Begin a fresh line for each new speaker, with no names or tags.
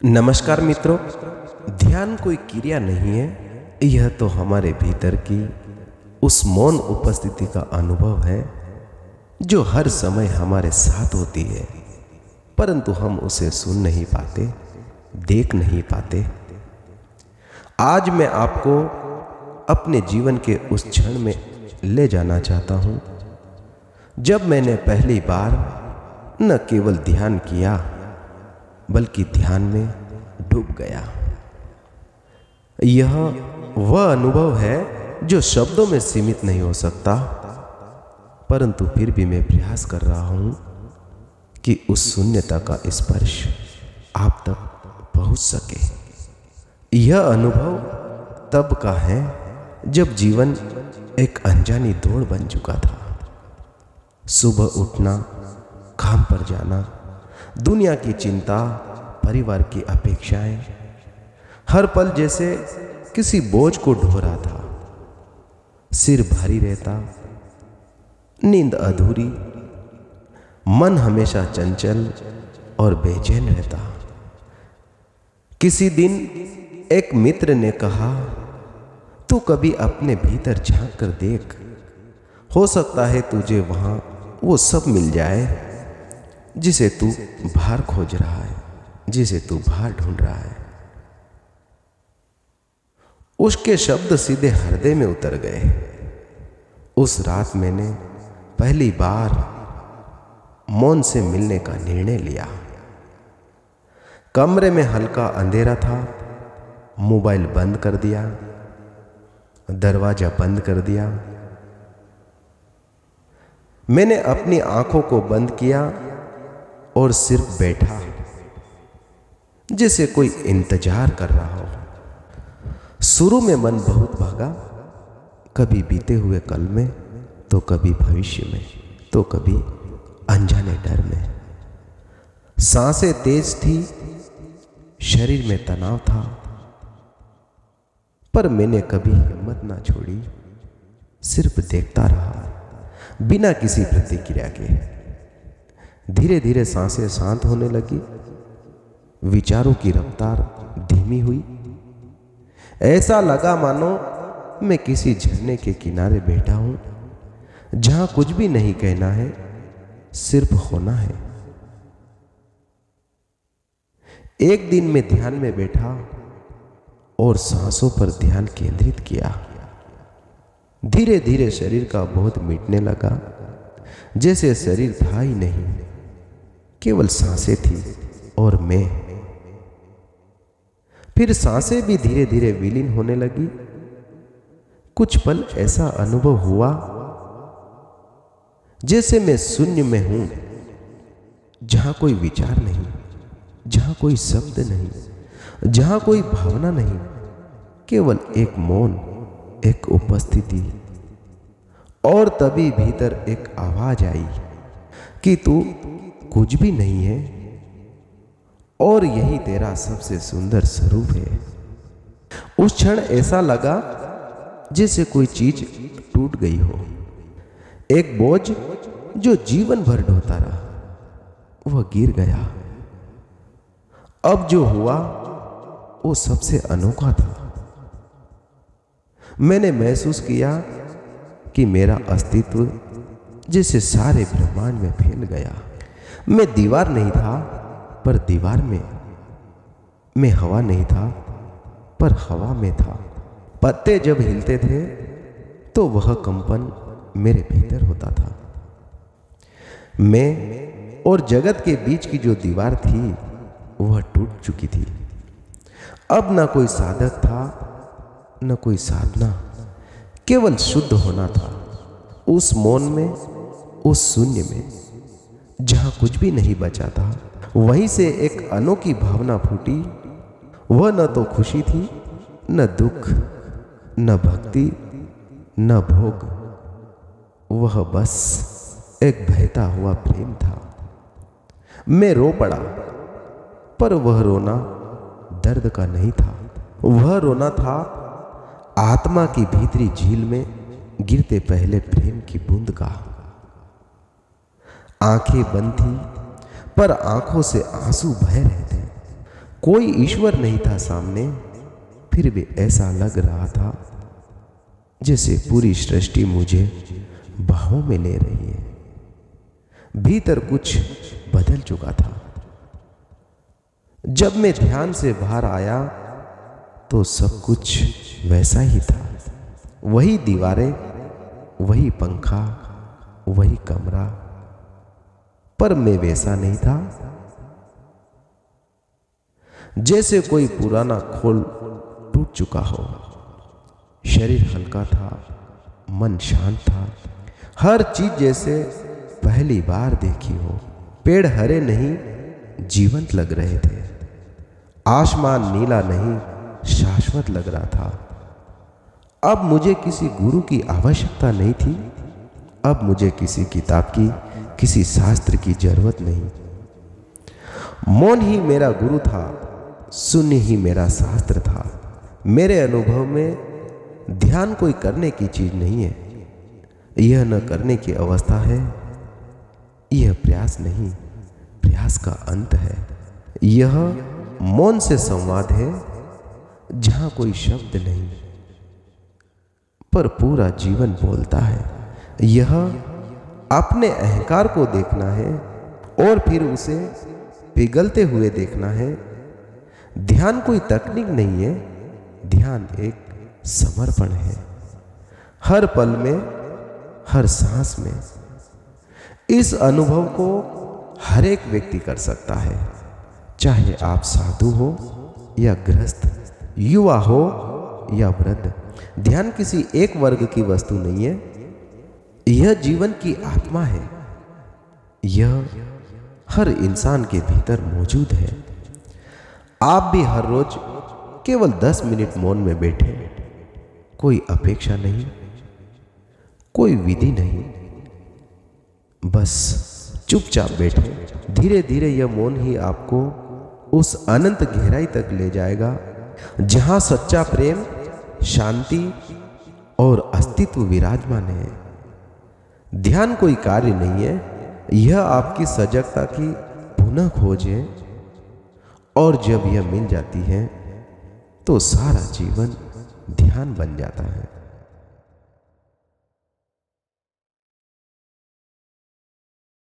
नमस्कार मित्रों। ध्यान कोई क्रिया नहीं है, यह तो हमारे भीतर की उस मौन उपस्थिति का अनुभव है जो हर समय हमारे साथ होती है, परंतु हम उसे सुन नहीं पाते, देख नहीं पाते। आज मैं आपको अपने जीवन के उस क्षण में ले जाना चाहता हूं जब मैंने पहली बार न केवल ध्यान किया बल्कि ध्यान में डूब गया। यह वह अनुभव है जो शब्दों में सीमित नहीं हो सकता, परंतु फिर भी मैं प्रयास कर रहा हूं कि उस शून्यता का स्पर्श आप तक पहुंच सके। यह अनुभव तब का है जब जीवन एक अनजानी दौड़ बन चुका था। सुबह उठना, काम पर जाना, दुनिया की चिंता, परिवार की अपेक्षाएं, हर पल जैसे किसी बोझ को ढो रहा था। सिर भारी रहता, नींद अधूरी, मन हमेशा चंचल और बेचैन रहता। किसी दिन एक मित्र ने कहा, तू कभी अपने भीतर झांक कर देख, हो सकता है तुझे वहां वो सब मिल जाए जिसे तू बाहर खोज रहा है, जिसे तू बाहर ढूंढ रहा है। उसके शब्द सीधे हृदय में उतर गए। उस रात मैंने पहली बार मौन से मिलने का निर्णय लिया। कमरे में हल्का अंधेरा था, मोबाइल बंद कर दिया, दरवाजा बंद कर दिया। मैंने अपनी आंखों को बंद किया और सिर्फ बैठा, जैसे कोई इंतजार कर रहा हो। शुरू में मन बहुत भागा, कभी बीते हुए कल में, तो कभी भविष्य में, तो कभी अनजाने डर में। सांसें तेज थी, शरीर में तनाव था, पर मैंने कभी हिम्मत ना छोड़ी, सिर्फ देखता रहा बिना किसी प्रतिक्रिया के। धीरे धीरे सांसें शांत होने लगी, विचारों की रफ्तार धीमी हुई। ऐसा लगा मानो मैं किसी झरने के किनारे बैठा हूं, जहां कुछ भी नहीं कहना है, सिर्फ होना है। एक दिन मैं ध्यान में बैठा और सांसों पर ध्यान केंद्रित किया। धीरे धीरे शरीर का बोध मिटने लगा, जैसे शरीर था ही नहीं, केवल सांसें थी और मैं। फिर सांसें भी धीरे धीरे विलीन होने लगी। कुछ पल ऐसा अनुभव हुआ जैसे मैं शून्य में हूं, जहां कोई विचार नहीं, जहां कोई शब्द नहीं, जहां कोई भावना नहीं, केवल एक मौन, एक उपस्थिति। और तभी भीतर एक आवाज आई कि तू कुछ भी नहीं है और यही तेरा सबसे सुंदर स्वरूप है। उस क्षण ऐसा लगा जैसे कोई चीज टूट गई हो। एक बोझ जो जीवन भर ढोता रहा, वह गिर गया। अब जो हुआ वो सबसे अनोखा था। मैंने महसूस किया कि मेरा अस्तित्व जैसे सारे ब्रह्मांड में फैल गया। मैं दीवार नहीं था, पर दीवार में। मैं हवा नहीं था, पर हवा में था। पत्ते जब हिलते थे तो वह कंपन मेरे भीतर होता था। मैं और जगत के बीच की जो दीवार थी वह टूट चुकी थी। अब ना कोई साधक था, न कोई साधना, केवल शुद्ध होना था। उस मौन में, उस शून्य में, जहां कुछ भी नहीं बचा था, वहीं से एक अनोखी भावना फूटी। वह न तो खुशी थी, न दुख, न भक्ति, न भोग। वह बस एक बहता हुआ प्रेम था। मैं रो पड़ा, पर वह रोना दर्द का नहीं था। वह रोना था आत्मा की भीतरी झील में गिरते पहले प्रेम की बूंद का। आंखें बंद थी, पर आंखों से आंसू बह रहे थे। कोई ईश्वर नहीं था सामने, फिर भी ऐसा लग रहा था जैसे पूरी सृष्टि मुझे बाहों में ले रही है। भीतर कुछ बदल चुका था। जब मैं ध्यान से बाहर आया तो सब कुछ वैसा ही था। वही दीवारें, वही पंखा, वही कमरा, पर मैं वैसा नहीं था। जैसे कोई पुराना खोल टूट चुका हो। शरीर हल्का था, मन शांत था, हर चीज जैसे पहली बार देखी हो। पेड़ हरे नहीं, जीवंत लग रहे थे। आसमान नीला नहीं, शाश्वत लग रहा था। अब मुझे किसी गुरु की आवश्यकता नहीं थी। अब मुझे किसी किताब की, किसी शास्त्र की जरूरत नहीं। मौन ही मेरा गुरु था, शून्य ही मेरा शास्त्र था। मेरे अनुभव में ध्यान कोई करने की चीज नहीं है। यह न करने की अवस्था है। यह प्रयास नहीं, प्रयास का अंत है। यह मौन से संवाद है, जहां कोई शब्द नहीं, पर पूरा जीवन बोलता है। यह अपने अहंकार को देखना है और फिर उसे पिघलते हुए देखना है। ध्यान कोई तकनीक नहीं है, ध्यान एक समर्पण है। हर पल में, हर सांस में। इस अनुभव को हर एक व्यक्ति कर सकता है, चाहे आप साधु हो या गृहस्थ, युवा हो या वृद्ध। ध्यान किसी एक वर्ग की वस्तु नहीं है। यह जीवन की आत्मा है। यह हर इंसान के भीतर मौजूद है। आप भी हर रोज केवल 10 मिनट मौन में बैठे। कोई अपेक्षा नहीं, कोई विधि नहीं, बस चुपचाप बैठे। धीरे धीरे यह मौन ही आपको उस अनंत गहराई तक ले जाएगा, जहां सच्चा प्रेम, शांति और अस्तित्व विराजमान है। ध्यान कोई कार्य नहीं है। यह आपकी सजगता की पुनः खोज है। और जब यह मिल जाती है तो सारा जीवन ध्यान बन जाता है।